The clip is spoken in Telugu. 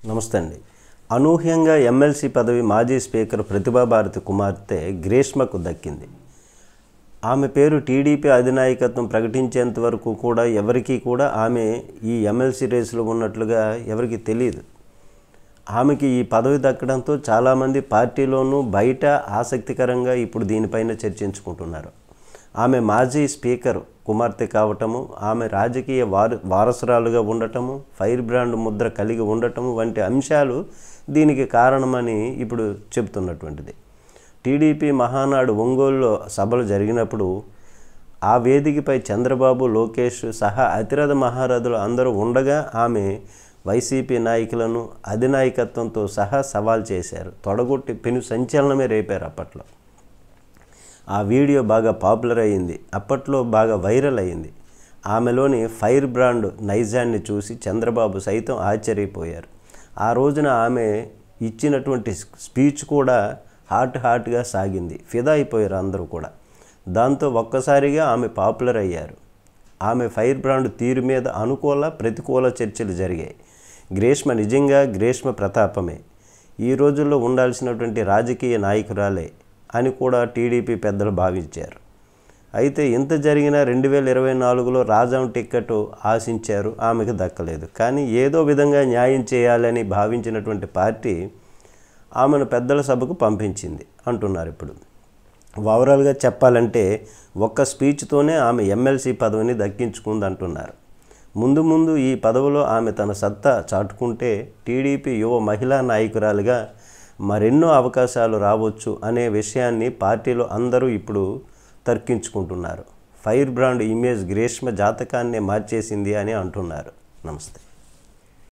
నమస్తే అండి. అనూహ్యంగా ఎమ్మెల్సీ పదవి మాజీ స్పీకర్ ప్రతిభా భారతి కుమార్తె గ్రీష్మకు దక్కింది. ఆమె పేరు టీడీపీ అధినాయకత్వం ప్రకటించేంత వరకు కూడా ఎవరికీ కూడా ఆమె ఈ ఎమ్మెల్సీ రేసులో ఉన్నట్లుగా ఎవరికీ తెలియదు. ఆమెకి ఈ పదవి దక్కడంతో చాలామంది పార్టీలోనూ బయట ఆసక్తికరంగా ఇప్పుడు దీనిపైన చర్చించుకుంటున్నారు. ఆమె మాజీ స్పీకర్ కుమార్తె కావటము, ఆమె రాజకీయ వారసురాలుగా ఉండటము, ఫైర్ బ్రాండ్ ముద్ర కలిగి ఉండటము వంటి అంశాలు దీనికి కారణమని ఇప్పుడు చెబుతున్నటువంటిది. టీడీపీ మహానాడు ఒంగోలులో సభలు జరిగినప్పుడు ఆ వేదికపై చంద్రబాబు, లోకేష్ సహా అతిరథ మహారథులు అందరూ ఉండగా ఆమె వైసీపీ నాయకులను అధినాయకత్వంతో సహా సవాల్ చేశారు. తొడగొట్టి పెను సంచలనమే రేపారు. అప్పట్లో ఆ వీడియో బాగా పాపులర్ అయ్యింది, అప్పట్లో బాగా వైరల్ అయ్యింది. ఆమెలోని ఫైర్ బ్రాండ్ నైజాన్ని చూసి చంద్రబాబు సైతం ఆశ్చర్యపోయారు. ఆ రోజున ఆమె ఇచ్చినటువంటి స్పీచ్ కూడా హాట్గా సాగింది. ఫిదా అయిపోయారు అందరూ కూడా. దాంతో ఒక్కసారిగా ఆమె పాపులర్ అయ్యారు. ఆమె ఫైర్ బ్రాండ్ తీరు మీద అనుకూల ప్రతికూల చర్చలు జరిగాయి. గ్రీష్మ నిజంగా గ్రీష్మ ప్రతాపమే, ఈ రోజుల్లో ఉండాల్సినటువంటి రాజకీయ నాయకురాలే అని కూడా టీడీపీ పెద్దలు భావించారు. అయితే ఇంత జరిగినా 2024లో రాజాం టిక్కెట్ ఆశించారు, ఆమెకు దక్కలేదు. కానీ ఏదో విధంగా న్యాయం చేయాలని భావించినటువంటి పార్టీ ఆమెను పెద్దల సభకు పంపించింది అంటున్నారు. ఇప్పుడు ఓవరాల్గా చెప్పాలంటే ఒక్క స్పీచ్తోనే ఆమె ఎమ్మెల్సీ పదవిని దక్కించుకుంది అంటున్నారు. ముందు ఈ పదవిలో ఆమె తన సత్తా చాటుకుంటే టీడీపీ యువ మహిళా నాయకురాలుగా మరెన్నో అవకాశాలు రావచ్చు అనే విషయాన్ని పార్టీలో అందరూ ఇప్పుడు తర్కించుకుంటున్నారు. ఫైర్ బ్రాండ్ ఇమేజ్ గ్రీష్మ జాతకాన్నే మార్చేసింది అని అంటున్నారు. నమస్తే.